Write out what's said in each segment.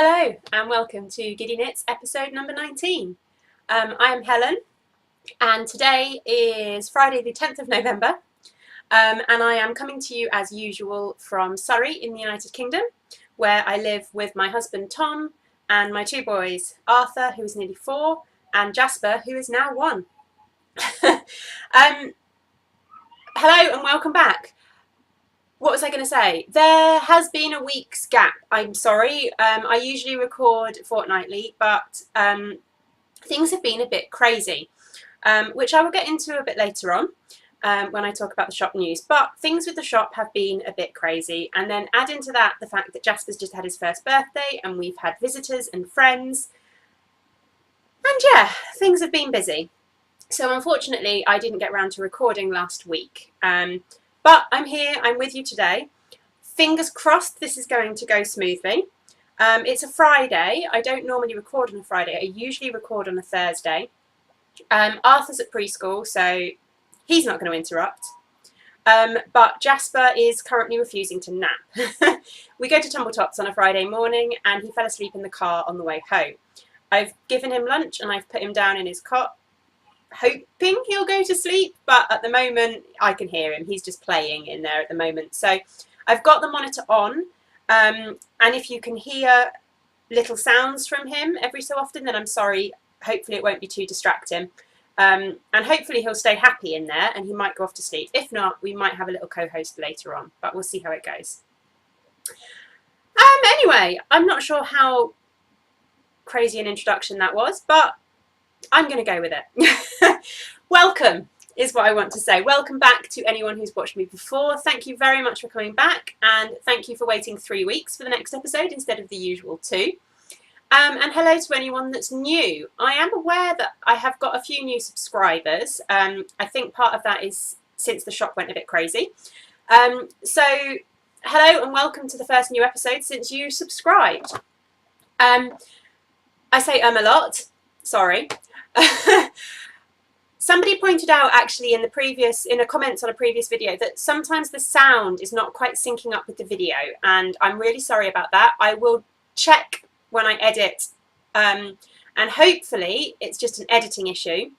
Hello and welcome to Giddy Knits episode number 19. I am Helen and today is Friday the 10th of November and I am coming to you as usual from Surrey in the United Kingdom, where I live with my husband Tom and my two boys, Arthur, who is nearly 4, and Jasper, who is now 1. Hello and welcome back. What was I going to say? There has been a week's gap. I'm sorry. I usually record fortnightly, but things have been a bit crazy, which I will get into a bit later on when I talk about the shop news. But things with the shop have been a bit crazy. And then add into that the fact that Jasper's just had his first birthday and we've had visitors and friends. And yeah, things have been busy. So unfortunately, I didn't get around to recording last week. But I'm here, I'm with you today. Fingers crossed this is going to go smoothly. It's a Friday. I don't normally record on a Friday. I usually record on a Thursday. Arthur's at preschool, so he's not going to interrupt. But Jasper is currently refusing to nap. We go to Tumbletops on a Friday morning and he fell asleep in the car on the way home. I've given him lunch and I've put him down in his cot, hoping he'll go to sleep, but at the moment I can hear him. He's just playing in there at the moment. So I've got the monitor on, and if you can hear little sounds from him every so often, then I'm sorry. Hopefully it won't be too distracting, and hopefully he'll stay happy in there and he might go off to sleep. If not, we might have a little co-host later on, but we'll see how it goes. Anyway, I'm not sure how crazy an introduction that was, but I'm going to go with it. Welcome is what I want to say. Welcome back to anyone who's watched me before. Thank you very much for coming back, and thank you for waiting 3 weeks for the next episode instead of the usual 2. And hello to anyone that's new. I am aware that I have got a few new subscribers. I think part of that is since the shop went a bit crazy. So hello and welcome to the first new episode since you subscribed. I say a lot. Sorry. Somebody pointed out actually in a comments on a previous video that sometimes the sound is not quite syncing up with the video, and I'm really sorry about that. I will check when I edit, and hopefully it's just an editing issue.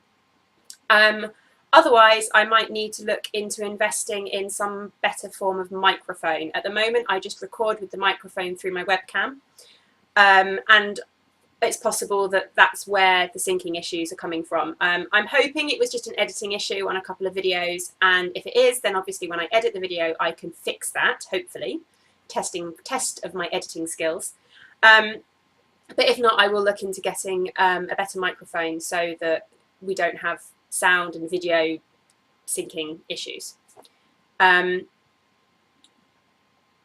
Otherwise I might need to look into investing in some better form of microphone. At the moment I just record with the microphone through my webcam, and it's possible that that's where the syncing issues are coming from. I'm hoping it was just an editing issue on a couple of videos, and if it is, then obviously when I edit the video I can fix that, hopefully. Test of my editing skills. But if not, I will look into getting a better microphone so that we don't have sound and video syncing issues.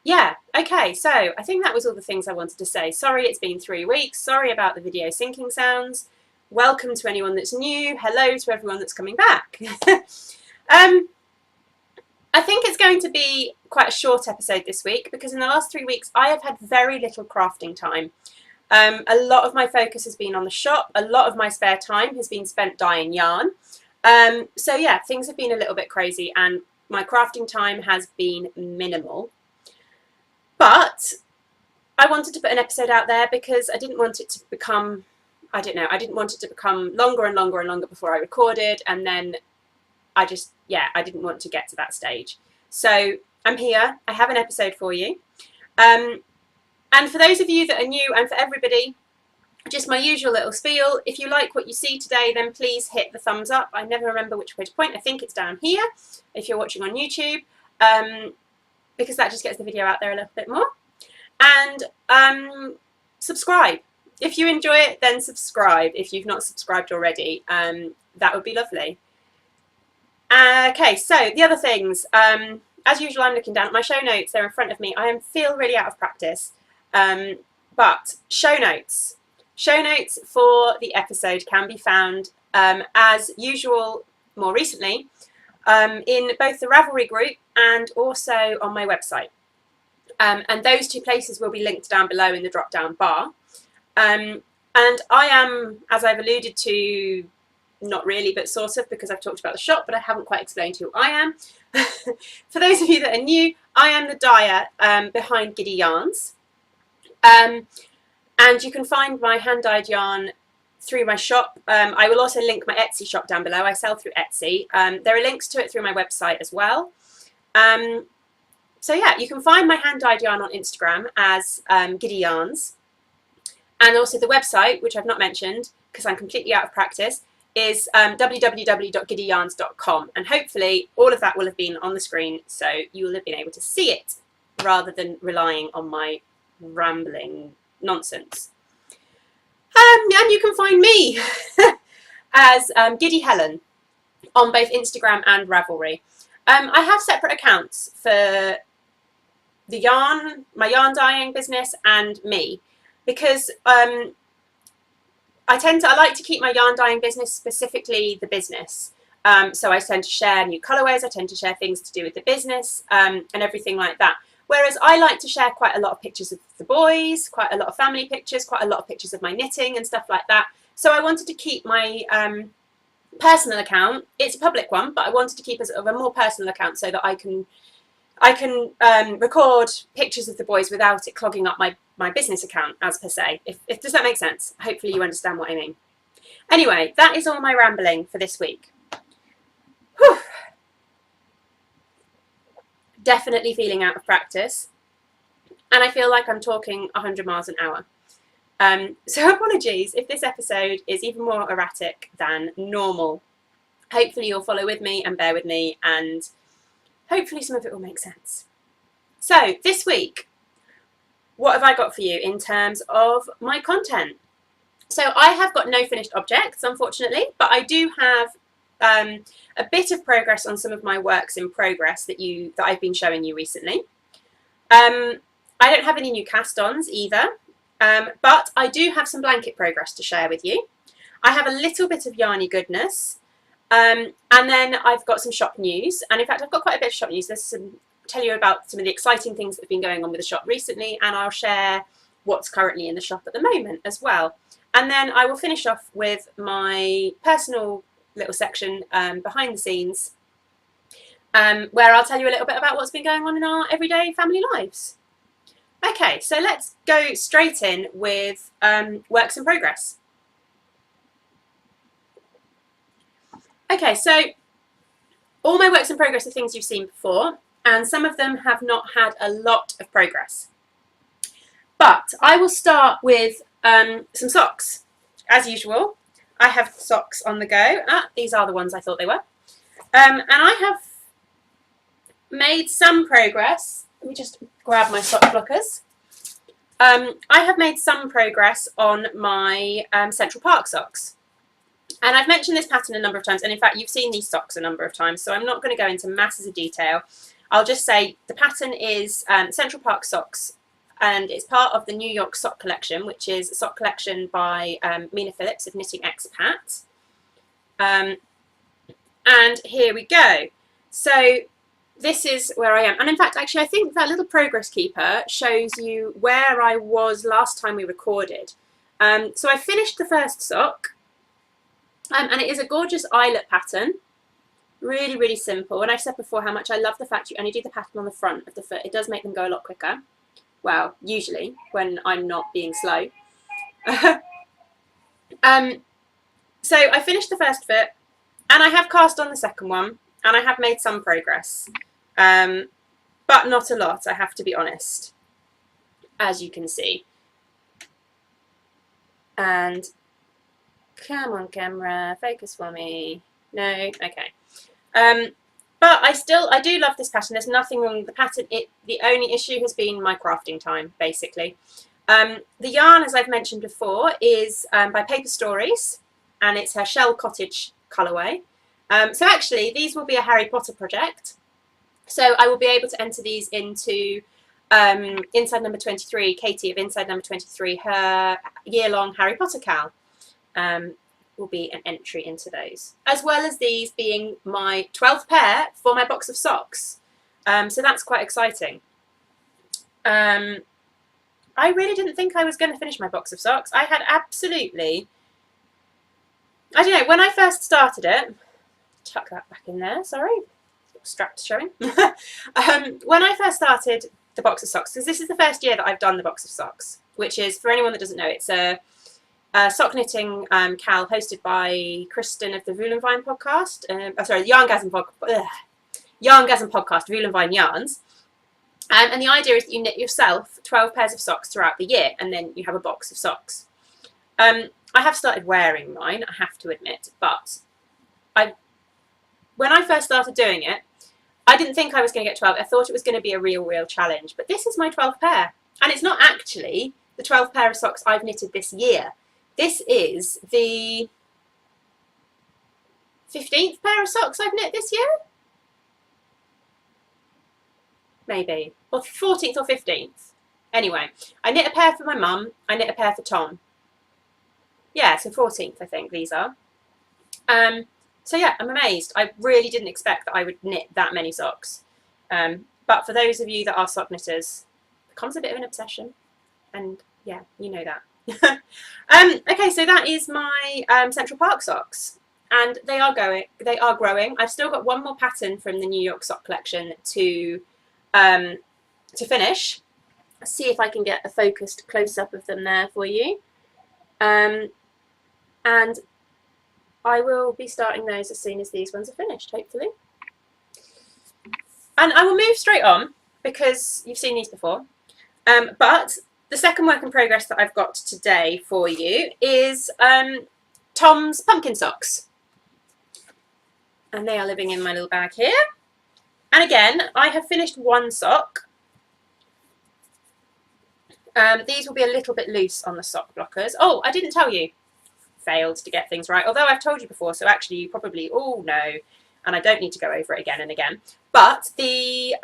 Yeah, okay, so I think that was all the things I wanted to say. Sorry it's been 3 weeks. Sorry about the video syncing sounds. Welcome to anyone that's new. Hello to everyone that's coming back. I think it's going to be quite a short episode this week because in the last 3 weeks I have had very little crafting time. A lot of my focus has been on the shop. A lot of my spare time has been spent dyeing yarn. So yeah, things have been a little bit crazy and my crafting time has been minimal. But I wanted to put an episode out there because I didn't want it to become, I don't know, I didn't want it to become longer and longer and longer before I recorded, and then I just, yeah, I didn't want to get to that stage. So I'm here, I have an episode for you. And for those of you that are new, and for everybody, just my usual little spiel. If you like what you see today, then please hit the thumbs up. I never remember which way to point. I think it's down here if you're watching on YouTube. Because that just gets the video out there a little bit more. And subscribe. If you enjoy it, then subscribe. If you've not subscribed already, that would be lovely. Okay, so the other things. As usual, I'm looking down at my show notes. They're in front of me. I feel really out of practice. But show notes. Show notes for the episode can be found, as usual, more recently, in both the Ravelry group and also on my website. And those 2 places will be linked down below in the drop down bar. And I am, as I've alluded to, not really, but sort of, because I've talked about the shop, but I haven't quite explained who I am. For those of you that are new, I am the dyer behind Giddy Yarns. And you can find my hand-dyed yarn through my shop. I will also link my Etsy shop down below. I sell through Etsy. There are links to it through my website as well. So yeah, you can find my hand-dyed yarn on Instagram as Giddy Yarns. And also the website, which I've not mentioned because I'm completely out of practice, is www.giddyyarns.com. And hopefully all of that will have been on the screen, so you will have been able to see it rather than relying on my rambling nonsense. And you can find me as Giddy Helen on both Instagram and Ravelry. I have separate accounts for the yarn, my yarn dyeing business, and me, because I like to keep my yarn dyeing business specifically the business. So I tend to share new colourways, I tend to share things to do with the business and everything like that. Whereas I like to share quite a lot of pictures of the boys, quite a lot of family pictures, quite a lot of pictures of my knitting and stuff like that. So I wanted to keep my personal account, it's a public one, but I wanted to keep a more personal account so that I can record pictures of the boys without it clogging up my business account, as per se. Does that make sense? Hopefully you understand what I mean. Anyway, that is all my rambling for this week. Whew. Definitely feeling out of practice, and I feel like I'm talking 100 miles an hour. So apologies if this episode is even more erratic than normal. Hopefully you'll follow with me and bear with me, and hopefully some of it will make sense. So this week, what have I got for you in terms of my content? So I have got no finished objects, unfortunately, but I do have a bit of progress on some of my works in progress that I've been showing you recently. I don't have any new cast-ons either, but I do have some blanket progress to share with you. I have a little bit of yarny goodness, and then I've got some shop news. And in fact, I've got quite a bit of shop news. Tell you about some of the exciting things that have been going on with the shop recently, and I'll share what's currently in the shop at the moment as well. And then I will finish off with my personal little section behind the scenes, where I'll tell you a little bit about what's been going on in our everyday family lives. Okay, so let's go straight in with works in progress. Okay, so all my works in progress are things you've seen before, and some of them have not had a lot of progress. But I will start with some socks, as usual. I have socks on the go. These are the ones I thought they were. And I have made some progress. Let me just grab my sock blockers. I have made some progress on my Central Park socks. And I've mentioned this pattern a number of times. And in fact, you've seen these socks a number of times. So I'm not going to go into masses of detail. I'll just say the pattern is Central Park socks. And it's part of the New York sock collection, which is a sock collection by Mina Phillips of Knitting Expat. And here we go. So this is where I am. And in fact, actually, I think that little progress keeper shows you where I was last time we recorded. So I finished the first sock, and it is a gorgeous eyelet pattern. Really, really simple. And I've said before how much I love the fact you only do the pattern on the front of the foot. It does make them go a lot quicker. Well, usually, when I'm not being slow. So I finished the first foot, and I have cast on the second one, and I have made some progress. But not a lot, I have to be honest, as you can see. And come on, camera, focus for me. No, okay. But I do love this pattern. There's nothing wrong with the pattern. The only issue has been my crafting time, basically. The yarn, as I've mentioned before, is by Paper Stories, and it's her Shell Cottage colourway. So actually, these will be a Harry Potter project. So I will be able to enter these into Inside Number 23, Katie of Inside Number 23, her year-long Harry Potter cal. Will be an entry into those, as well as these being my 12th pair for my box of socks. So that's quite exciting. I really didn't think I was going to finish my box of socks. I had absolutely, I don't know, when I first started it, tuck that back in there, sorry, straps showing. When I first started the box of socks, because this is the first year that I've done the box of socks, which is, for anyone that doesn't know, it's a sock knitting cal hosted by Kristen of the Vulenvine podcast. Sorry, Yarngasm podcast, Vulenvine Yarns. And the idea is that you knit yourself 12 pairs of socks throughout the year, and then you have a box of socks. I have started wearing mine, I have to admit, but when I first started doing it, I didn't think I was going to get 12. I thought it was going to be a real challenge, but this is my 12th pair. And it's not actually the 12th pair of socks I've knitted this year. This is the 15th pair of socks I've knit this year? Maybe. Or 14th or 15th. Anyway, I knit a pair for my mum. I knit a pair for Tom. Yeah, so 14th, I think these are. So yeah, I'm amazed. I really didn't expect that I would knit that many socks. But for those of you that are sock knitters, it becomes a bit of an obsession. And yeah, you know that. Okay, so that is my Central Park socks. And they are growing. I've still got one more pattern from the New York sock collection to finish. Let's see if I can get a focused close-up of them there for you. And I will be starting those as soon as these ones are finished, hopefully. And I will move straight on because you've seen these before. But the second work in progress that I've got today for you is Tom's pumpkin socks. And they are living in my little bag here. And again, I have finished one sock. These will be a little bit loose on the sock blockers. Oh, I didn't tell you. Failed to get things right. Although I've told you before, so actually you probably all know. And I don't need to go over it again and again. But the,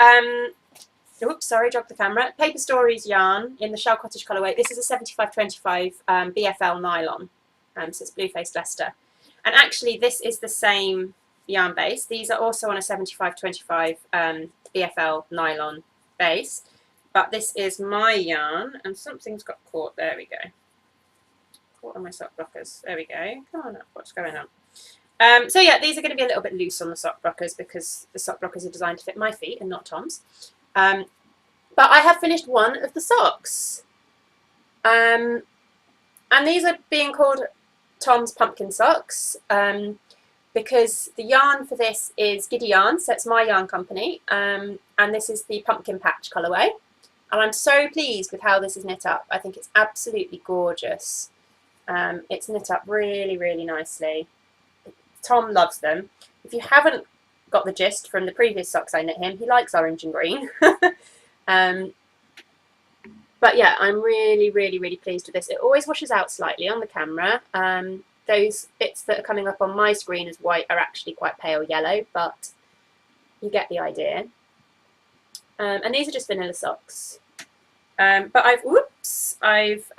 oops, sorry, dropped the camera. Paper Stories yarn in the Shell Cottage colourway. This is a 75/25 BFL nylon. So it's Blue Faced Leicester. And actually this is the same yarn base. These are also on a 75/25 BFL nylon base. But this is my yarn, and something's got caught. There we go. Caught on my sock blockers. There we go. Come on up. What's going on? So yeah, these are going to be a little bit loose on the sock blockers because the sock blockers are designed to fit my feet and not Tom's. But I have finished one of the socks. And these are being called Tom's pumpkin socks because the yarn for this is Giddy Yarns, so it's my yarn company. And this is the pumpkin patch colourway. And I'm so pleased with how this is knit up. I think it's absolutely gorgeous. It's knit up really nicely. Tom loves them. If you haven't got the gist from the previous socks I knit him, he likes orange and green. But yeah, I'm really pleased with this. It always washes out slightly on the camera. Those bits that are coming up on my screen as white are actually quite pale yellow, but you get the idea. And these are just vanilla socks. But I've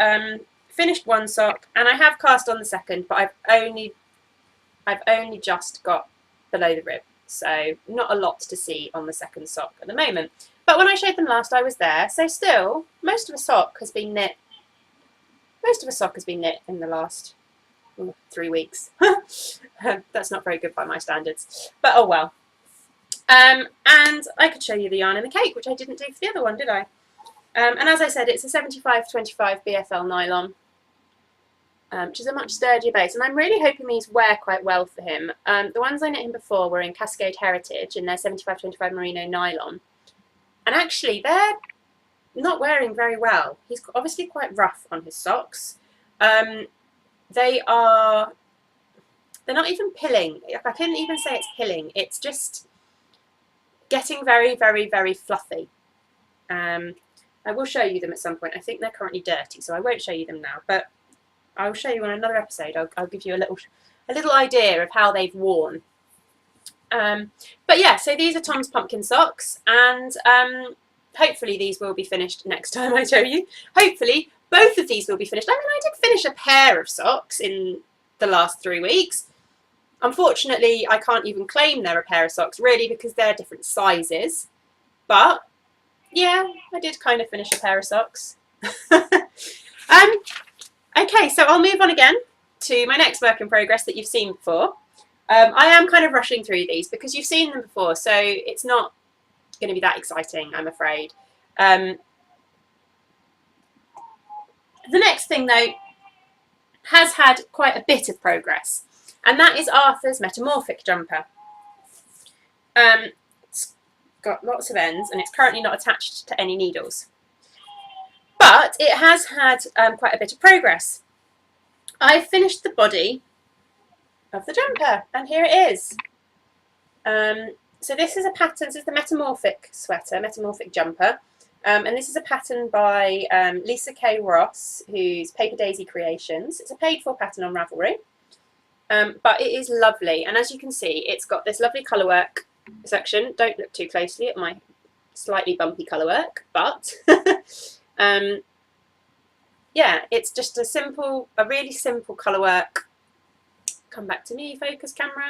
finished one sock and I have cast on the second, but I've only just got below the rib, so not a lot to see on the second sock at the moment. But when I showed them last, I was there, so still most of a sock has been knit. Most of a sock has been knit in the last 3 weeks. That's not very good by my standards, but oh well. And I could show you the yarn in the cake, which I didn't do for the other one, did I? And as I said, it's a 75/25 BFL nylon, which is a much sturdier base. And I'm really hoping these wear quite well for him. The ones I knit him before were in Cascade Heritage, and they're 75/25 merino nylon. And actually, they're not wearing very well. He's obviously quite rough on his socks. They're not even pilling. I couldn't even say it's pilling. It's just getting very fluffy. I will show you them at some point. I think they're currently dirty, so I won't show you them now, but I'll show you on another episode. I'll give you a little idea of how they've worn. But yeah, so these are Tom's pumpkin socks, and hopefully these will be finished next time I show you. Hopefully both of these will be finished. I mean, I did finish a pair of socks in the last 3 weeks. Unfortunately, I can't even claim they're a pair of socks, really, because they're different sizes. But yeah, I did kind of finish a pair of socks. Okay, so I'll move on again to my next work in progress that you've seen before. I am kind of rushing through these because you've seen them before, so it's not going to be that exciting, I'm afraid. The next thing though has had quite a bit of progress, and that is Arthur's Metamorphic jumper. It's got lots of ends and it's currently not attached to any needles, but it has had quite a bit of progress. I've finished the body of the jumper and here it is. So this is a pattern, this is the Metamorphic Sweater, Metamorphic jumper. And this is a pattern by Lisa K. Ross, who's Paper Daisy Creations. It's a paid-for pattern on Ravelry, but it is lovely. And as you can see, it's got this lovely colourwork section. Don't look too closely at my slightly bumpy colourwork, but yeah, it's just a really simple colourwork. Come back to me, focus camera.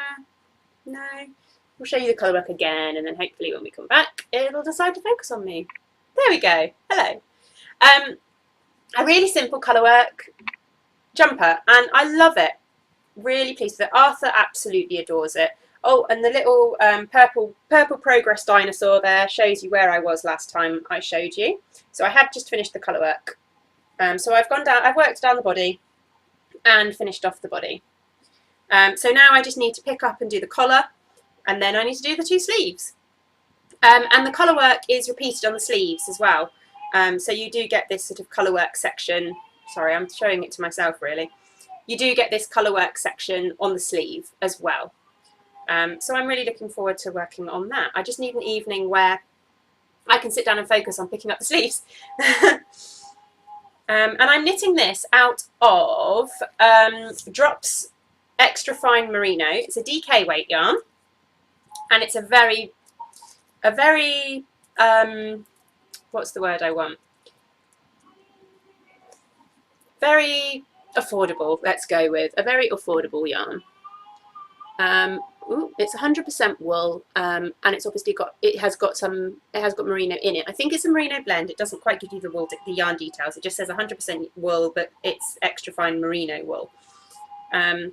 No. We'll show you the colourwork again, and then hopefully when we come back, it'll decide to focus on me. There we go. Hello. A really simple colourwork jumper, and I love it. Really pleased with it. Arthur absolutely adores it. Oh, and the little purple progress dinosaur there shows you where I was last time I showed you. So I had just finished the colourwork. So I've gone down. I've worked down the body and finished off the body. So now I just need to pick up and do the collar, and then I need to do the two sleeves. And the colourwork is repeated on the sleeves as well. So you do get this sort of colourwork section. Sorry, I'm showing it to myself really. You do get this colourwork section on the sleeve as well. So I'm really looking forward to working on that. I just need an evening where I can sit down and focus on picking up the sleeves. And I'm knitting this out of Drops Extra Fine Merino. It's a DK weight yarn, and it's a very what's the word I want? Very affordable. Let's go with a very affordable yarn. It's 100% wool, and it's obviously it has got merino in it. I think it's a merino blend. It doesn't quite give you the yarn details. It just says 100% wool, but it's extra fine merino wool. I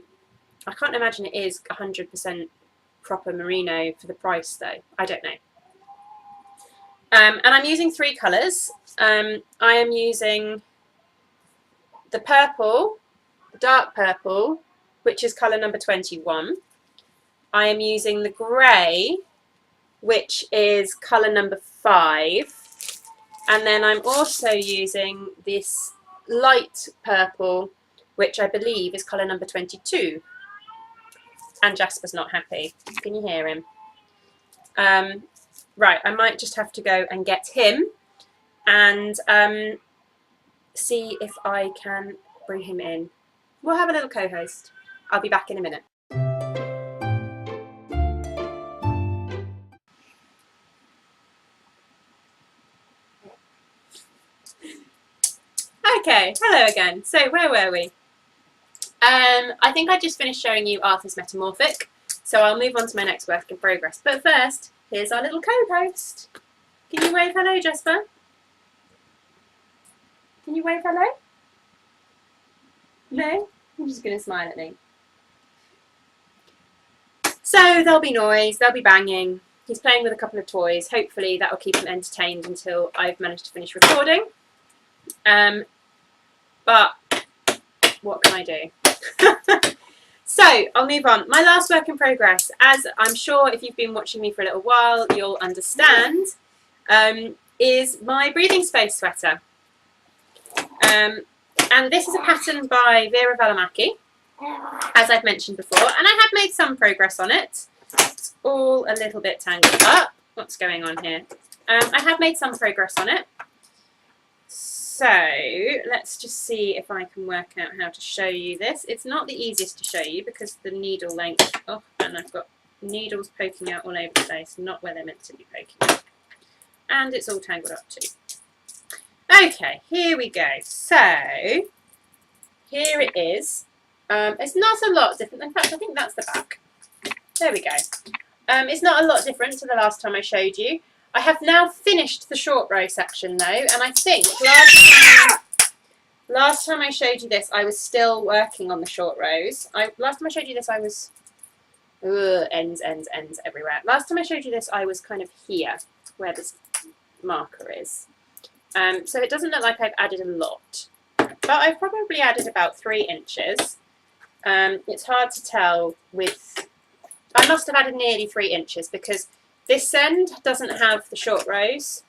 can't imagine it is 100% proper merino for the price though. I don't know. And I'm using 3 colours. I am using the purple, the dark purple, which is colour number 21. I am using the grey, which is colour number 5. And then I'm also using this light purple, which I believe is colour number 22. And Jasper's not happy. Can you hear him? Right, I might just have to go and get him and see if I can bring him in. We'll have a little co-host. I'll be back in a minute. Okay, hello again. So where were we? I think I just finished showing you Arthur's Metamorphic, so I'll move on to my next work in progress. But first, here's our little co-host. Can you wave hello, Jasper? Can you wave hello? No? I'm just going to smile at me. So there'll be noise, there'll be banging. He's playing with a couple of toys. Hopefully that'll keep him entertained until I've managed to finish recording. But what can I do? So I'll move on. My last work in progress, as I'm sure if you've been watching me for a little while you'll understand, is my breathing space sweater. And this is a pattern by Vera Valimaki, as I've mentioned before, and I have made some progress on it. It's all a little bit tangled up. What's going on here? I have made some progress on it. So let's just see if I can work out how to show you this. It's not the easiest to show you because the needle length, oh, and I've got needles poking out all over the place, not where they're meant to be poking out. And it's all tangled up too. Okay, here we go. So here it is. It's not a lot different. In fact, I think that's the back. There we go. It's not a lot different to the last time I showed you. I have now finished the short row section though, and I think last time I showed you this, I was still working on the short rows. Last time I showed you this, I was ends everywhere. Last time I showed you this, I was kind of here, where this marker is. So it doesn't look like I've added a lot. but I've probably added about 3 inches. It's hard to tell with, I must have added nearly 3 inches because this end doesn't have the short rows.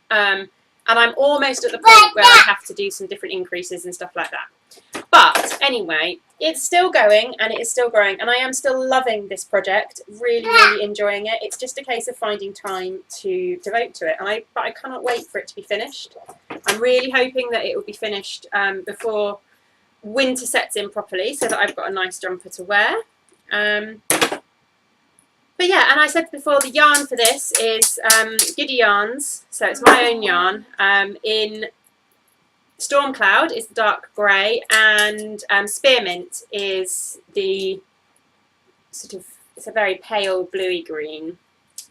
And I'm almost at the point where I have to do some different increases and stuff like that. But anyway, it's still going and it is still growing, and I am still loving this project, really enjoying it. It's just a case of finding time to devote to it, and but I cannot wait for it to be finished. I'm really hoping that it will be finished before winter sets in properly, so that I've got a nice jumper to wear. But yeah, and I said before, the yarn for this is Giddy Yarns, so it's my own yarn. In Storm Cloud is the dark grey, and Spearmint is the sort of, it's a very pale bluey green,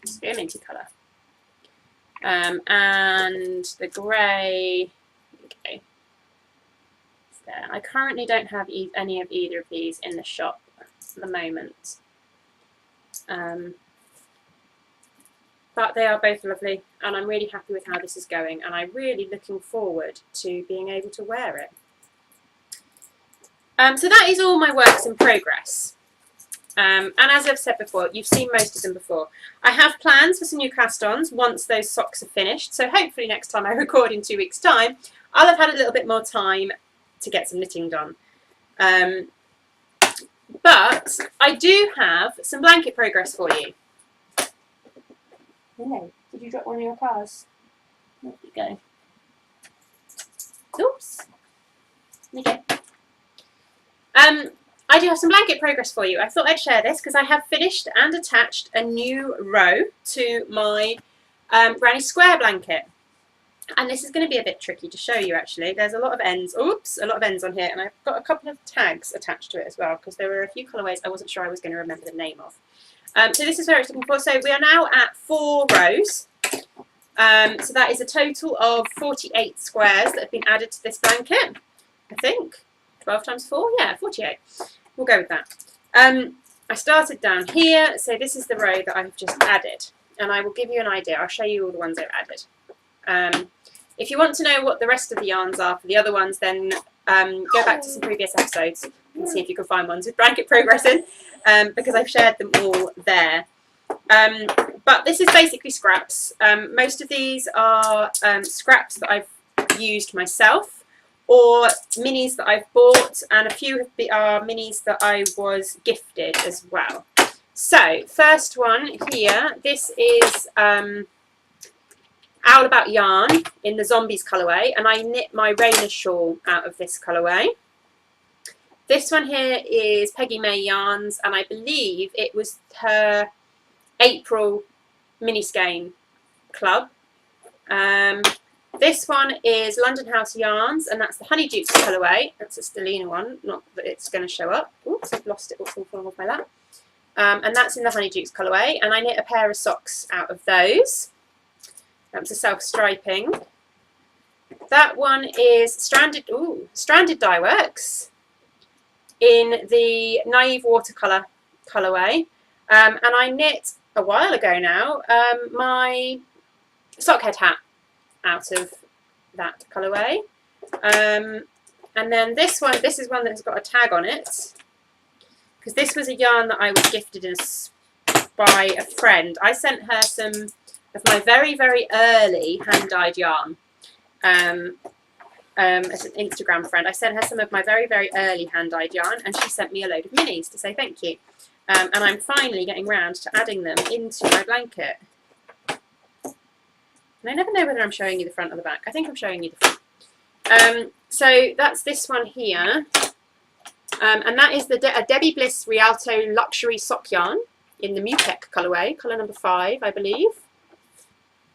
spearminty colour. And the grey, okay, it's there. I currently don't have any of either of these in the shop at the moment. But they are both lovely, and I'm really happy with how this is going, and I'm really looking forward to being able to wear it. So that is all my works in progress. And as I've said before, you've seen most of them before. I have plans for some new cast-ons once those socks are finished, so hopefully next time I record in 2 weeks' time, I'll have had a little bit more time to get some knitting done. But I do have some blanket progress for you. Hello, did you drop one of your cars? There you go. Oops. Okay. I do have some blanket progress for you. I thought I'd share this because I have finished and attached a new row to my Granny Square blanket. And this is going to be a bit tricky to show you, actually. There's a lot of ends. Oops, a lot of ends on here. And I've got a couple of tags attached to it as well, because there were a few colourways I wasn't sure I was going to remember the name of. So this is where it's looking for. So we are now at 4 rows. So that is a total of 48 squares that have been added to this blanket, I think. 12 times 4? Yeah, 48. We'll go with that. I started down here. So this is the row that I've just added. And I will give you an idea. I'll show you all the ones I've added. If you want to know what the rest of the yarns are for the other ones, then go back to some previous episodes and see if you can find ones with blanket progress in, because I've shared them all there. But this is basically scraps. Most of these are scraps that I've used myself, or minis that I've bought, and a few are minis that I was gifted as well. So, first one here, this is Owl About Yarn in the Zombies colourway, and I knit my Rainer shawl out of this colourway. This one here is Peggy May Yarns, and I believe it was her April mini skein club. This one is London House Yarns, and that's the Honeydukes colourway. That's a Stellina one, not that it's going to show up. Oops, I've lost it, it's all falling off my lap. And that's in the Honeydukes colourway, and I knit a pair of socks out of those. That's a self-striping. That one is Stranded Dye Works in the Naive Watercolour colourway. And I knit a while ago now my sockhead hat out of that colourway. And then this is one that's got a tag on it, because this was a yarn that I was gifted by a friend. I sent her some of my very, very early hand-dyed yarn. As an Instagram friend, I sent her some of my very, very early hand-dyed yarn, and she sent me a load of minis to say thank you. And I'm finally getting round to adding them into my blanket. And I never know whether I'm showing you the front or the back. I think I'm showing you the front. So that's this one here. And that is a Debbie Bliss Rialto Luxury Sock Yarn in the Mutek colourway, colour number 5, I believe.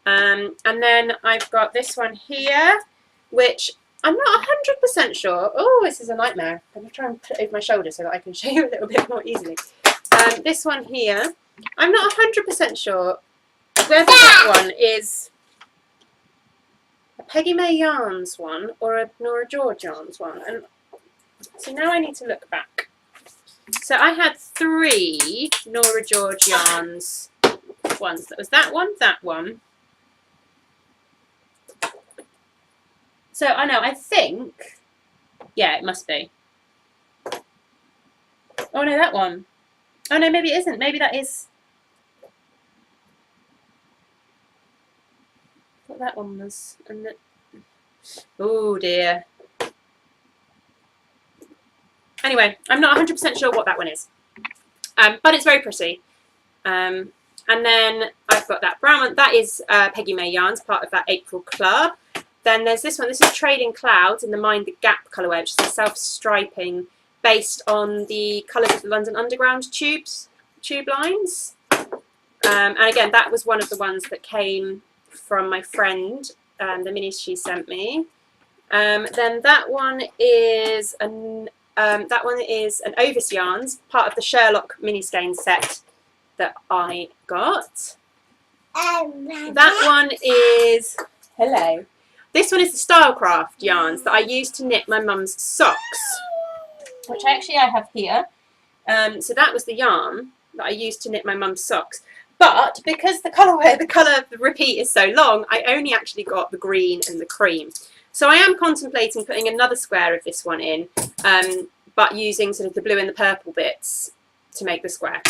And then I've got this one here, which I'm not 100% sure. Oh, this is a nightmare. I'm going to try and put it over my shoulder so that I can show you a little bit more easily. This one here, I'm not 100% sure whether that one is a Peggy May Yarns one or a Nora George Yarns one. And so now I need to look back. So I had 3 Nora George Yarns ones. That was that one. So I know, I think Yeah, it must be. Oh no, that one. Oh no, maybe it isn't. Maybe that is. What that one was. And the... Oh dear. Anyway, I'm not 100% sure what that one is. But it's very pretty. And then I've got that brown one. That is Peggy May Yarns, part of that April club. Then there's this one. This is Trading Clouds in the Mind the Gap colourway, which is a self-striping based on the colours of the London Underground tube lines. And again, that was one of the ones that came from my friend, the minis she sent me. Then that one is an Ovis Yarns, part of the Sherlock mini skein set that I got. That one is, hello. This one is the Stylecraft yarns that I used to knit my mum's socks, which I have here. So that was the yarn that I used to knit my mum's socks. But because the colour of the repeat is so long, I only actually got the green and the cream. So I am contemplating putting another square of this one in, but using sort of the blue and the purple bits to make the square.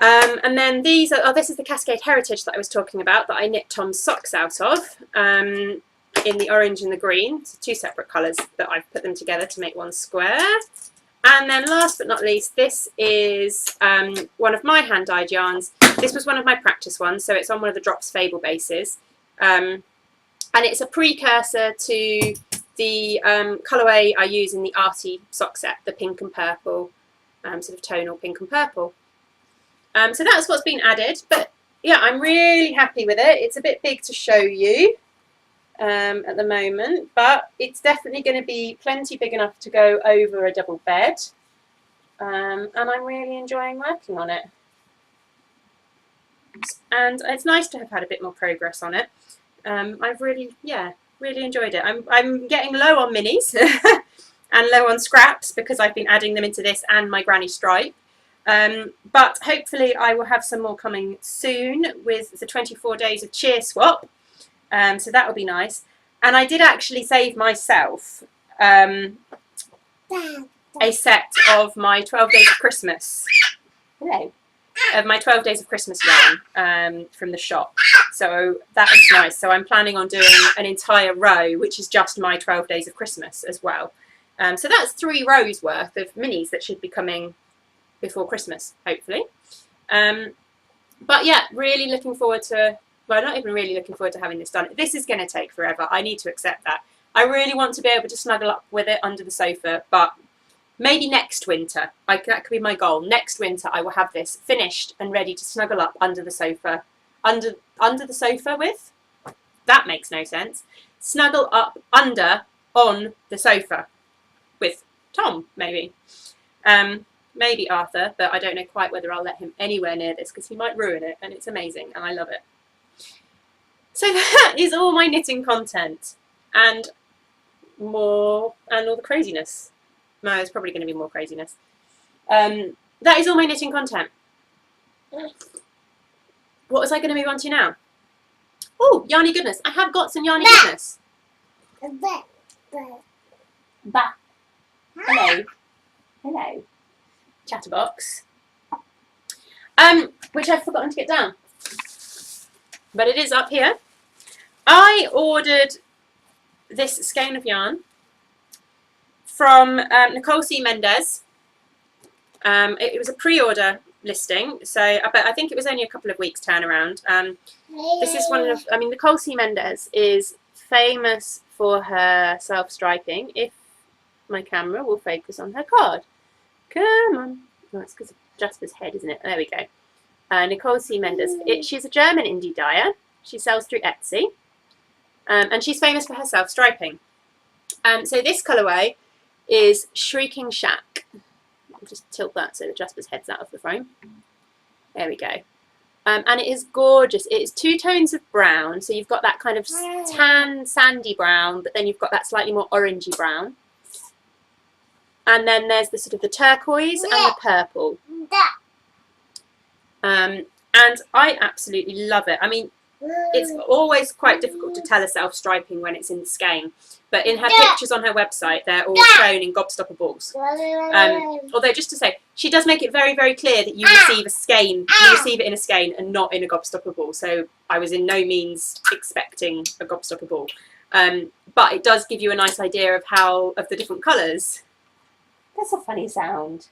And then these are, this is the Cascade Heritage that I was talking about, that I knit Tom's socks out of, in the orange and the green. So two separate colours that I've put them together to make one square. And then last but not least, this is one of my hand-dyed yarns. This was one of my practice ones, so it's on one of the Drops Fable bases. And it's a precursor to the colourway I use in the Arty sock set, the pink and purple, sort of tonal pink and purple. So that's what's been added, but yeah, I'm really happy with it. It's a bit big to show you at the moment, but it's definitely going to be plenty big enough to go over a double bed, and I'm really enjoying working on it. And it's nice to have had a bit more progress on it. I've really enjoyed it. I'm getting low on minis and low on scraps because I've been adding them into this and my granny stripe. But hopefully I will have some more coming soon with the 24 days of cheer swap, so that will be nice. And I did actually save myself a set of my 12 days of Christmas, of my 12 days of Christmas yarn from the shop, so that was nice. So I'm planning on doing an entire row which is just my 12 days of Christmas as well. So that's 3 rows worth of minis that should be coming before Christmas, hopefully. But yeah, really looking forward to, well, not even really looking forward to having this done. This is going to take forever. I need to accept that. I really want to be able to snuggle up with it under the sofa, but maybe next winter. That could be my goal. Next winter I will have this finished and ready to snuggle up under the sofa. Under the sofa with? That makes no sense. Snuggle up on the sofa with Tom, maybe. Maybe Arthur, but I don't know quite whether I'll let him anywhere near this because he might ruin it, and it's amazing and I love it. So that is all my knitting content and more, and all the craziness. No, there's probably going to be more craziness. That is all my knitting content. What was I going to move on to now? Oh, yarny goodness. I have got some yarny goodness. Bah. Hello. Hello. Chatterbox, which I've forgotten to get down, but it is up here. I ordered this skein of yarn from Nicole C. Mendez. It was a pre-order listing, so but I think it was only a couple of weeks turnaround. This is one of, Nicole C. Mendez is famous for her self-striping. If my camera will focus on her card. Come on. Oh, it's because of Jasper's head, isn't it? There we go. Nicole C. Mendez. She's a German indie dyer. She sells through Etsy. And she's famous for her self-striping. So this colourway is Shrieking Shack. I'll just tilt that so that Jasper's head's out of the frame. There we go. And it is gorgeous. It is 2 tones of brown. So you've got that kind of tan, sandy brown, but then you've got that slightly more orangey brown. And then there's the sort of the turquoise and the purple. And I absolutely love it. I mean, it's always quite difficult to tell a self-striping when it's in the skein. But in her pictures on her website, they're all shown in gobstopper balls. Although, just to say, she does make it very, very clear that you receive a skein, you receive it in a skein and not in a gobstopper ball. So I was in no means expecting a gobstopper ball. But it does give you a nice idea of of the different colours. That's a funny sound.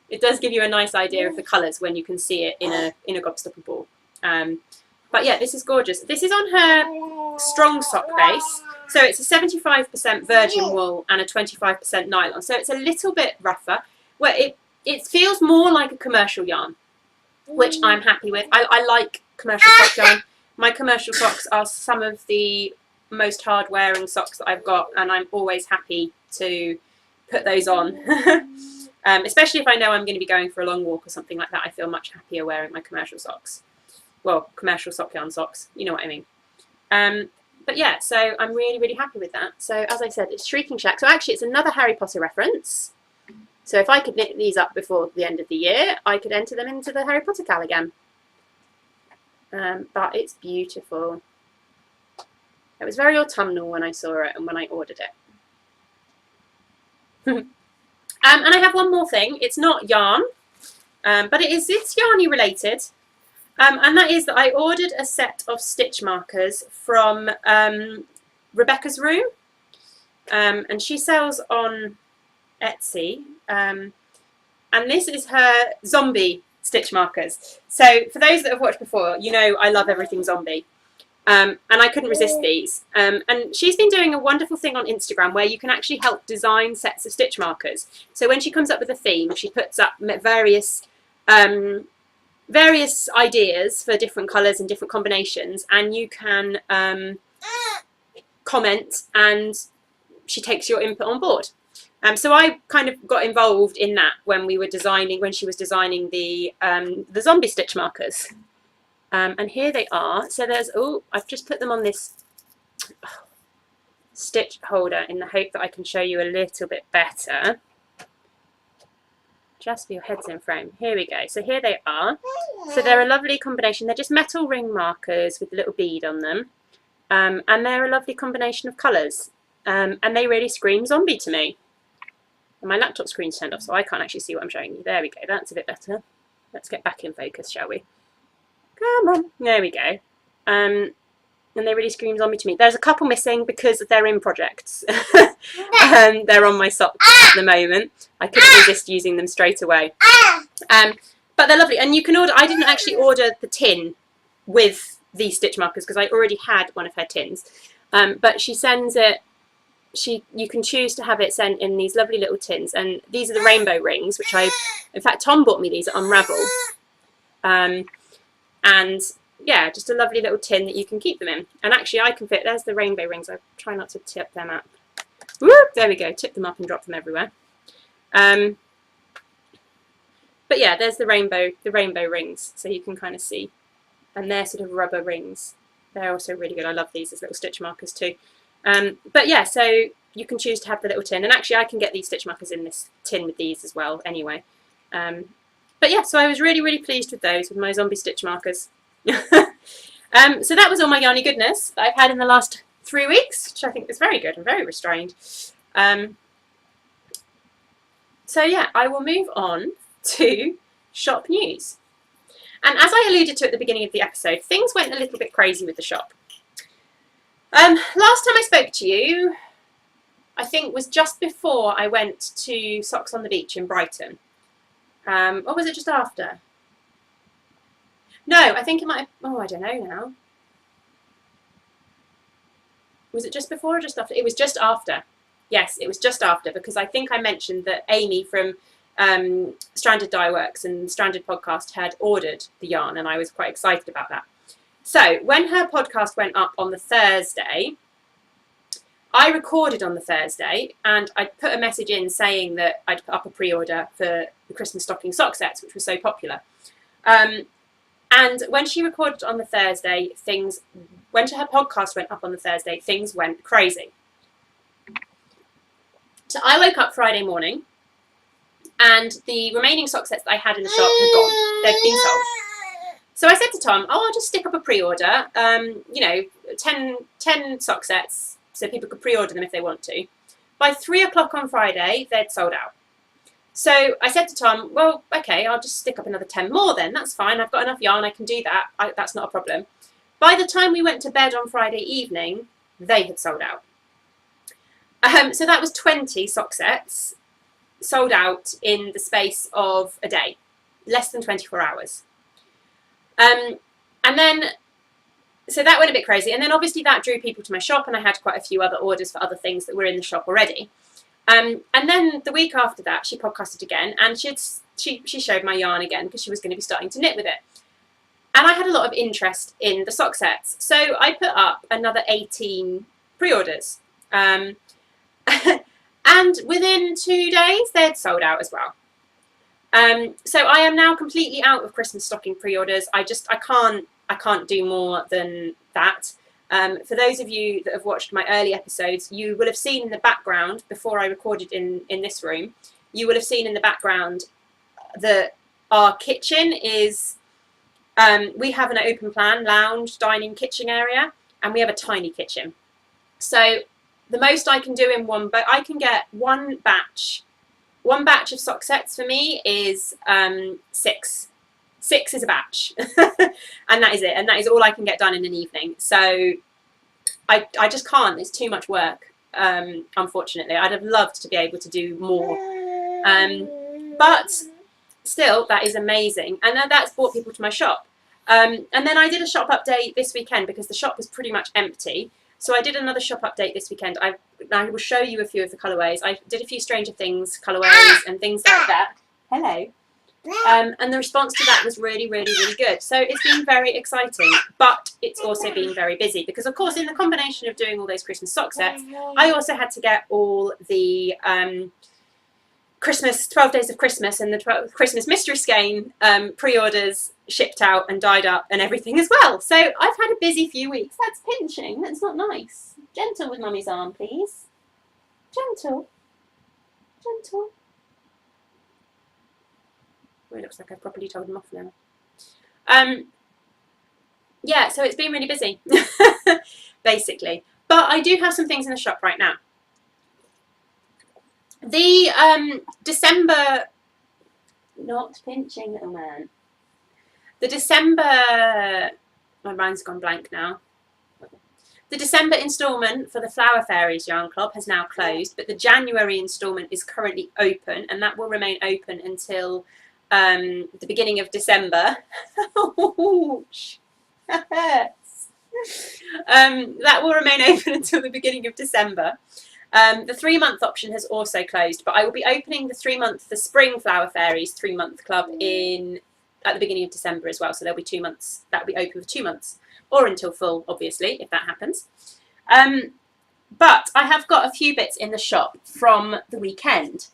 It does give you a nice idea of the colours when you can see it in a gobstopper ball. But yeah, this is gorgeous. This is on her strong sock base. So it's a 75% virgin wool and a 25% nylon. So it's a little bit rougher. Well, it feels more like a commercial yarn, which I'm happy with. I like commercial sock yarn. My commercial socks are some of the most hard wearing socks that I've got, and I'm always happy to put those on. Especially if I know I'm going to be going for a long walk or something like that. I feel much happier wearing my commercial socks. Well, commercial sock yarn socks, you know what I mean. But yeah, so I'm really, really happy with that. So as I said, it's Shrieking Shack. So actually it's another Harry Potter reference. So if I could knit these up before the end of the year, I could enter them into the Harry Potter cal again. But it's beautiful. It was very autumnal when I saw it and when I ordered it. And I have one more thing. It's not yarn, but it's yarny related. And that is that I ordered a set of stitch markers from Rebecca's Room. And she sells on Etsy. And this is her zombie stitch markers. So for those that have watched before, you know I love everything zombie. And I couldn't resist these. And she's been doing a wonderful thing on Instagram where you can actually help design sets of stitch markers. So when she comes up with a theme, she puts up various ideas for different colours and different combinations, and you can comment, and she takes your input on board. So I kind of got involved in that when she was designing the zombie stitch markers. And here they are. So there's, I've just put them on this stitch holder in the hope that I can show you a little bit better. Just for your heads in frame. Here we go. So here they are. So they're a lovely combination. They're just metal ring markers with a little bead on them. And they're a lovely combination of colours. And they really scream zombie to me. And my laptop screen's turned off, so I can't actually see what I'm showing you. There we go. That's a bit better. Let's get back in focus, shall we? Come on. There we go. And they really scream zombie to me. There's a couple missing because they're in projects. They're on my socks at the moment. I couldn't resist using them straight away. But they're lovely. And you can order, I didn't actually order the tin with these stitch markers because I already had one of her tins. But she sends it, you can choose to have it sent in these lovely little tins. And these are the rainbow rings, which in fact, Tom bought me these at Unravel. And yeah, just a lovely little tin that you can keep them in. And actually I can fit, there's the rainbow rings. I try not to tip them up. Woo, there we go, tip them up and drop them everywhere. But yeah, there's the rainbow rings, so you can kind of see. And they're sort of rubber rings. They're also really good. I love these as little stitch markers too. But yeah, so you can choose to have the little tin. And actually I can get these stitch markers in this tin with these as well anyway. But yeah, so I was really, really pleased with those, with my zombie stitch markers. So that was all my yarny goodness that I've had in the last 3 weeks, which I think is very good and very restrained. So yeah, I will move on to shop news. And as I alluded to at the beginning of the episode, things went a little bit crazy with the shop. Last time I spoke to you, I think was just before I went to Socks on the Beach in Brighton. Or was it just after? No, I think it might have, oh, I don't know now. Was it just before or just after? It was just after. Yes, it was just after, because I think I mentioned that Amy from Stranded Dye Works and Stranded Podcast had ordered the yarn, and I was quite excited about that. So when her podcast went up on the Thursday, I recorded on the Thursday, and I put a message in saying that I'd put up a pre-order for the Christmas stocking sock sets, which were so popular. And when she recorded on the Thursday, when her podcast went up on the Thursday, things went crazy. So I woke up Friday morning, and the remaining sock sets that I had in the shop had gone. They'd been sold. So I said to Tom, oh, I'll just stick up a pre-order, you know, 10 sock sets, so people could pre-order them if they want to. By 3 o'clock on Friday, they'd sold out. So I said to Tom, well, okay, I'll just stick up another 10 more then. That's fine. I've got enough yarn. I can do that. That's not a problem. By the time we went to bed on Friday evening, they had sold out. So that was 20 sock sets sold out in the space of a day, less than 24 hours. And then, so that went a bit crazy. And then obviously that drew people to my shop, and I had quite a few other orders for other things that were in the shop already. And then the week after that, she podcasted again, and she showed my yarn again because she was going to be starting to knit with it. And I had a lot of interest in the sock sets. So I put up another 18 pre-orders. And within 2 days, they'd sold out as well. So I am now completely out of Christmas stocking pre-orders. I can't do more than that. For those of you that have watched my early episodes, you will have seen in the background, before I recorded in this room, you will have seen in the background that our kitchen is, we have an open plan lounge, dining, kitchen area, and we have a tiny kitchen. So the most I can do in one, but I can get one batch of sock sets for me is 6. 6 is a batch, and that is it, and that is all I can get done in an evening. So I just can't. It's too much work, unfortunately. I'd have loved to be able to do more, but still, that is amazing, and that's brought people to my shop. And then I did a shop update this weekend because the shop was pretty much empty. So I did another shop update this weekend. I will show you a few of the colourways. I did a few Stranger Things colourways and things like that. Hello. And the response to that was really, really, really good. So it's been very exciting, but it's also been very busy because, of course, in the combination of doing all those Christmas sock sets, I also had to get all the Christmas, 12 Days of Christmas and the Christmas Mystery Skein pre-orders shipped out and dyed up and everything as well. So I've had a busy few weeks. That's pinching. That's not nice. Gentle with Mummy's arm, please. Gentle. Gentle. It looks like I've properly told them off now. Yeah, so it's been really busy, basically. But I do have some things in the shop right now. The December, not pinching, little man. The December, my mind's gone blank now. The December instalment for the Flower Fairies Yarn Club has now closed, but the January instalment is currently open, and that will remain open until the beginning of December. That will remain open until the beginning of December. The 3-month option has also closed, but I will be opening the Spring Flower Fairies 3-month club at the beginning of December as well. So there'll be 2 months. That will be open for 2 months, or until full, obviously, if that happens. But I have got a few bits in the shop from the weekend.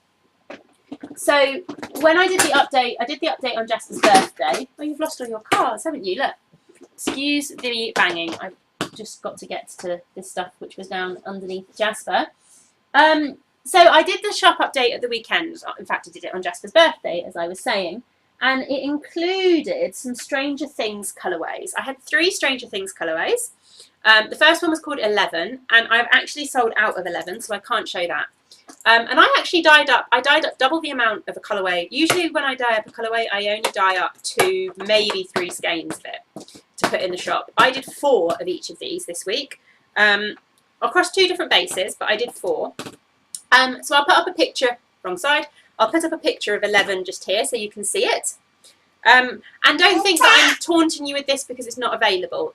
So when I did the update, on Jasper's birthday. Oh, you've lost all your cards, haven't you? Look. Excuse the banging. I've just got to get to this stuff which was down underneath Jasper. So I did the shop update at the weekend. In fact, I did it on Jasper's birthday, as I was saying. And it included some Stranger Things colourways. I had 3 Stranger Things colourways. The first one was called 11, and I've actually sold out of 11, so I can't show that. And I actually dyed up double the amount of a colourway. Usually when I dye up a colourway, I only dye up to maybe 3 skeins of it to put in the shop. I did 4 of each of these this week, across 2 different bases, but I did 4. So I'll put up a picture, wrong side, I'll put up a picture of 11 just here so you can see it. And don't think that I'm taunting you with this because it's not available.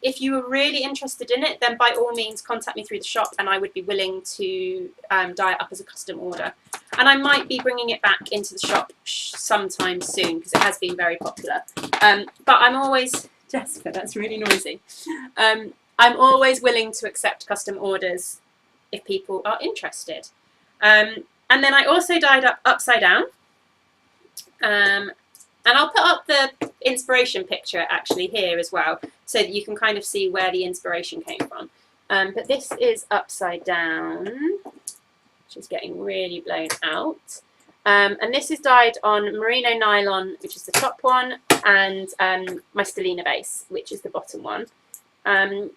If you were really interested in it, then by all means contact me through the shop and I would be willing to dye it up as a custom order. And I might be bringing it back into the shop sometime soon because it has been very popular. But I'm always, Jessica, that's really noisy. I'm always willing to accept custom orders if people are interested. And then I also dyed up upside down. And I'll put up the inspiration picture actually here as well, so that you can kind of see where the inspiration came from. But this is upside down, which is getting really blown out. And this is dyed on merino nylon, which is the top one, and my stellina base, which is the bottom one. And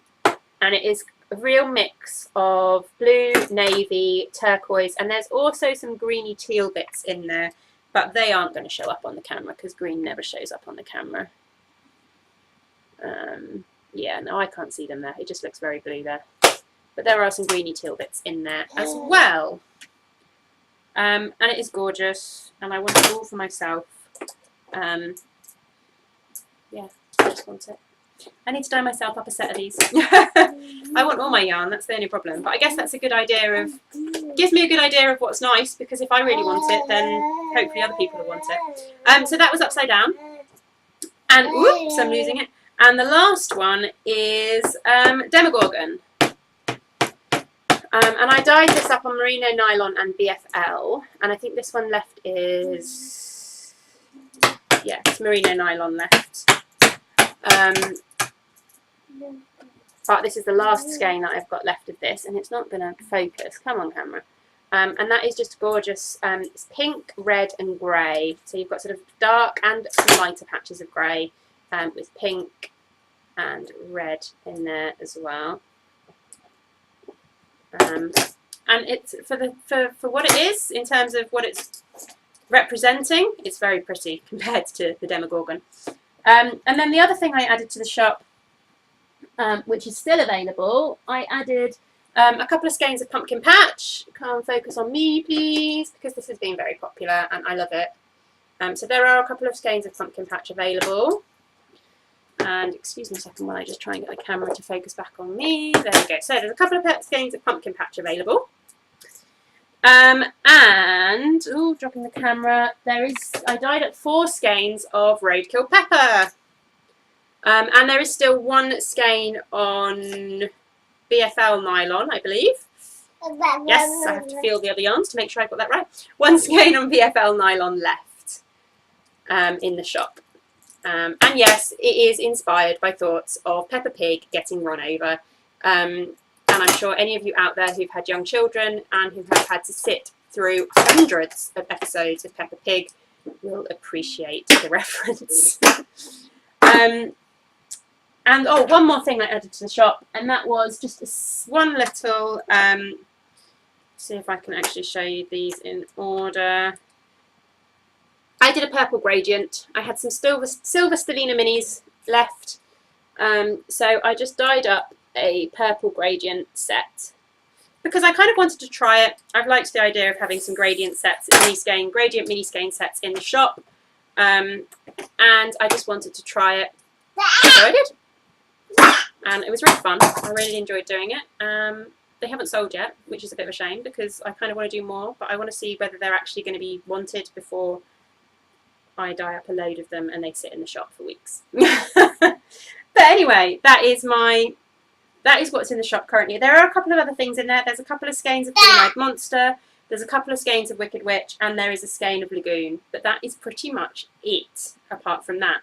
it is a real mix of blue, navy, turquoise, and there's also some greeny teal bits in there, but they aren't going to show up on the camera because green never shows up on the camera. Yeah, no, I can't see them there. It just looks very blue there. But there are some greeny teal bits in there as well. And it is gorgeous, and I want it all for myself. Yeah, I just want it. I need to dye myself up a set of these. I want all my yarn, that's the only problem. But I guess that's a good idea of, gives me a good idea of what's nice, because if I really want it, then hopefully other people will want it. So that was upside down. And, whoops, I'm losing it. And the last one is Demogorgon. And I dyed this up on merino nylon and BFL, and I think this one left is, yeah, it's merino nylon left. But this is the last skein that I've got left of this, and it's not going to focus. Come on, camera. And that is just gorgeous. It's pink, red, and grey. So you've got sort of dark and some lighter patches of grey, with pink and red in there as well. And it's for what it is in terms of what it's representing, it's very pretty compared to the Demogorgon. And then the other thing I added to the shop, which is still available, I added a couple of skeins of pumpkin patch. Can't focus on me, please, because this has been very popular and I love it. So there are a couple of skeins of pumpkin patch available. And excuse me a second while I just try and get the camera to focus back on me. There we go. So there's a couple of skeins of pumpkin patch available. And, oh, dropping the camera, I dyed up 4 skeins of roadkill pepper. And there is still 1 skein on BFL nylon, I believe. Yes, I have to feel the other yarns to make sure I've got that right. 1 skein on BFL nylon left in the shop. And yes, it is inspired by thoughts of Peppa Pig getting run over. And I'm sure any of you out there who've had young children and who have had to sit through hundreds of episodes of Peppa Pig will appreciate the reference. And oh, one more thing I added to the shop, and that was just one little, see if I can actually show you these in order. I did a purple gradient. I had some silver stellina minis left, so I just dyed up a purple gradient set because I kind of wanted to try it. I've liked the idea of having some gradient sets, gradient mini skein sets in the shop, and I just wanted to try it. So I did, and it was really fun. I really enjoyed doing it. They haven't sold yet, which is a bit of a shame because I kind of want to do more, but I want to see whether they're actually going to be wanted before I dye up a load of them and they sit in the shop for weeks. But anyway, that is what's in the shop currently. There are a couple of other things in there. There's a couple of skeins of Green-Eyed Monster, there's a couple of skeins of Wicked Witch, and there is a skein of Lagoon. But that is pretty much it, apart from that.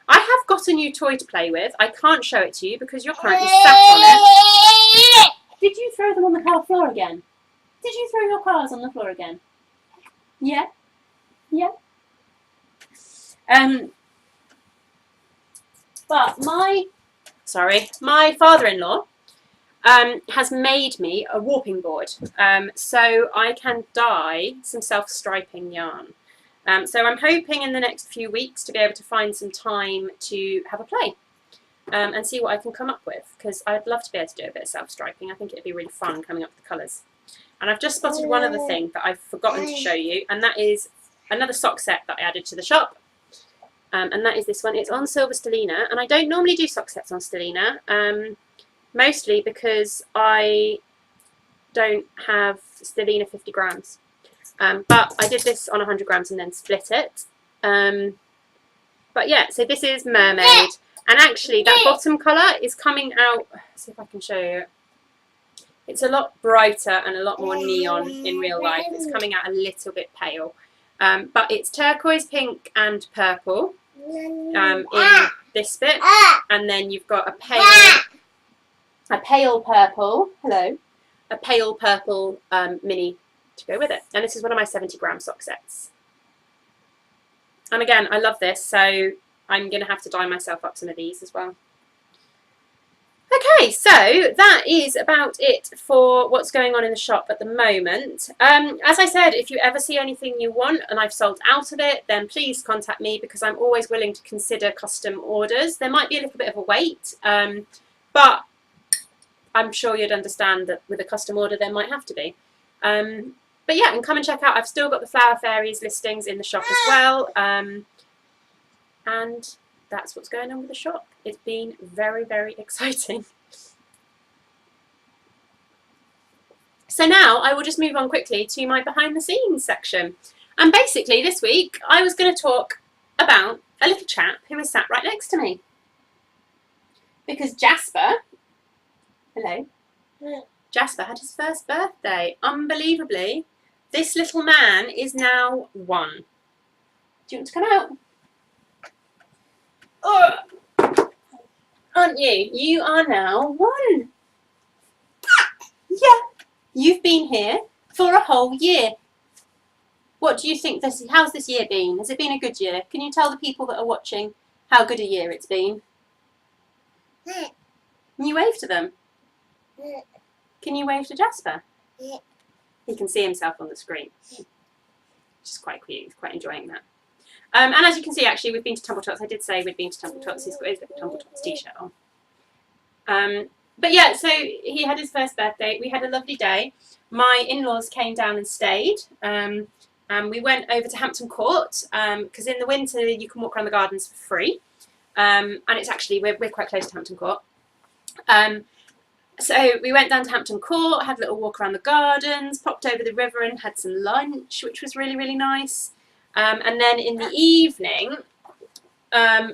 I have got a new toy to play with. I can't show it to you because you're currently sat on it. Did you throw them on the car floor again? Did you throw your cars on the floor again? Yeah? Yeah? But my father-in-law has made me a warping board, so I can dye some self-striping yarn. So I'm hoping in the next few weeks to be able to find some time to have a play and see what I can come up with, because I'd love to be able to do a bit of self-striping. I think it'd be really fun coming up with the colours. And I've just spotted one other thing that I've forgotten to show you, and that is another sock set that I added to the shop. And that is this one. It's on silver stellina, and I don't normally do sock sets on stellina, mostly because I don't have stellina 50 grams. But I did this on 100 grams and then split it. But yeah, so this is Mermaid, and actually that bottom colour is coming out, let's see if I can show you. It's a lot brighter and a lot more neon in real life. It's coming out a little bit pale. But it's turquoise, pink and purple in this bit, and then you've got a pale purple, hello, a pale purple mini to go with it. And this is one of my 70-gram sock sets. And again, I love this, so I'm going to have to dye myself up some of these as well. Okay, so that is about it for what's going on in the shop at the moment. As I said, if you ever see anything you want and I've sold out of it, then please contact me, because I'm always willing to consider custom orders. There might be a little bit of a wait, but I'm sure you'd understand that with a custom order there might have to be. But yeah, and come and check out. I've still got the Flower Fairies listings in the shop as well. And that's what's going on with the shop. It's been very, very exciting. So now I will just move on quickly to my behind the scenes section. And basically this week I was going to talk about a little chap who is sat right next to me. Because Jasper, hello, Jasper had his first birthday. Unbelievably, this little man is now 1. Do you want to come out? Oh, aren't you? You are now 1. Yeah, you've been here for a whole year. What do you think how's this year been? Has it been a good year? Can you tell the people that are watching how good a year it's been? Can you wave to them? Can you wave to Jasper? He can see himself on the screen, which is quite cute. He's quite enjoying that. And as you can see, actually, we've been to Tumble Tots. I did say we'd been to Tumble Tots. He's got his Tumble Tots t-shirt on. But yeah, so he had his first birthday. We had a lovely day. My in-laws came down and stayed. And we went over to Hampton Court, because in the winter you can walk around the gardens for free. And it's actually, we're quite close to Hampton Court. So we went down to Hampton Court, had a little walk around the gardens, popped over the river and had some lunch, which was really, really nice. And then in the evening,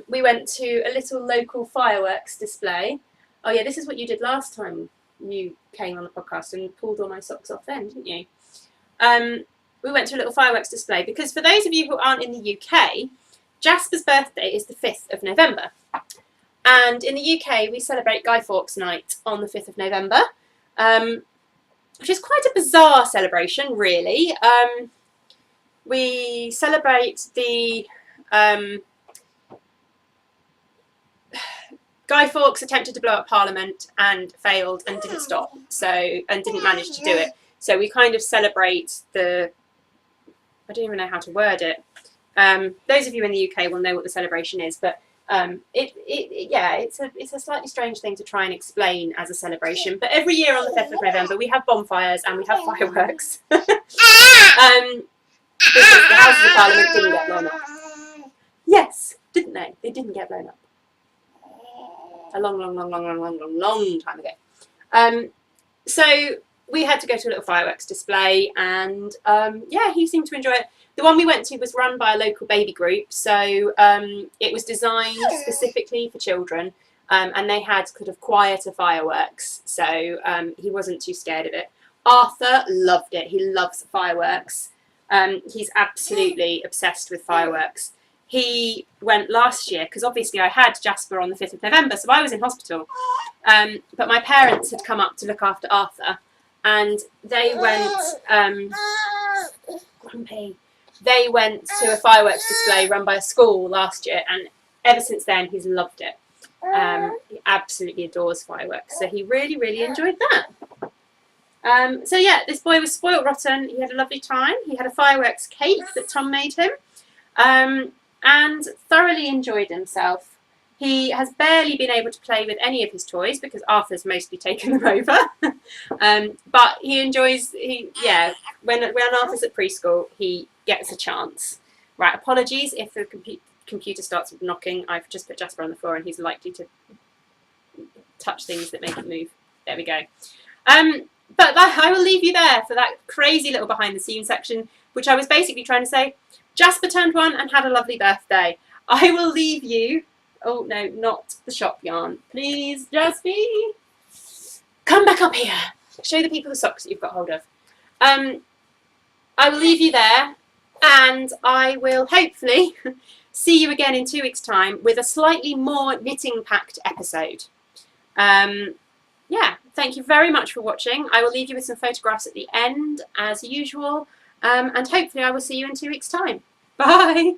we went to a little local fireworks display. Oh yeah, this is what you did last time you came on the podcast and pulled all my socks off then, didn't you? We went to a little fireworks display because for those of you who aren't in the UK, Jasper's birthday is the 5th of November. And in the UK, we celebrate Guy Fawkes Night on the 5th of November, which is quite a bizarre celebration, really. We celebrate the Guy Fawkes attempted to blow up Parliament and failed and didn't stop, and didn't manage to do it. So we kind of celebrate the, I don't even know how to word it. Those of you in the UK will know what the celebration is, but it's a slightly strange thing to try and explain as a celebration. But every year on the 5th of November we have bonfires and we have fireworks. Because the Houses of Parliament didn't get blown up. Yes, didn't they? They didn't get blown up. A long time ago. So we had to go to a little fireworks display, and yeah, he seemed to enjoy it. The one we went to was run by a local baby group, so it was designed specifically for children, and they had kind of quieter fireworks, so he wasn't too scared of it. Arthur loved it. He loves fireworks. He's absolutely obsessed with fireworks. He went last year, because obviously I had Jasper on the 5th of November, so I was in hospital. But my parents had come up to look after Arthur, and they went, Grumpy, they went to a fireworks display run by a school last year, and ever since then he's loved it. He absolutely adores fireworks, so he really, really enjoyed that. So yeah, this boy was spoilt rotten. He had a lovely time. He had a fireworks cake that Tom made him, and thoroughly enjoyed himself. He has barely been able to play with any of his toys because Arthur's mostly taken them over. But he enjoys, when Arthur's at preschool, he gets a chance. Right, apologies if the computer starts knocking. I've just put Jasper on the floor and he's likely to touch things that make it move. There we go. But I will leave you there for that crazy little behind the scenes section, which I was basically trying to say, Jasper turned 1 and had a lovely birthday. I will leave you. Oh no, not the shop yarn. Please, Jasper, come back up here. Show the people the socks that you've got hold of. I will leave you there, and I will hopefully see you again in 2 weeks' time with a slightly more knitting packed episode. Yeah, thank you very much for watching. I will leave you with some photographs at the end, as usual, and hopefully I will see you in 2 weeks' time. Bye!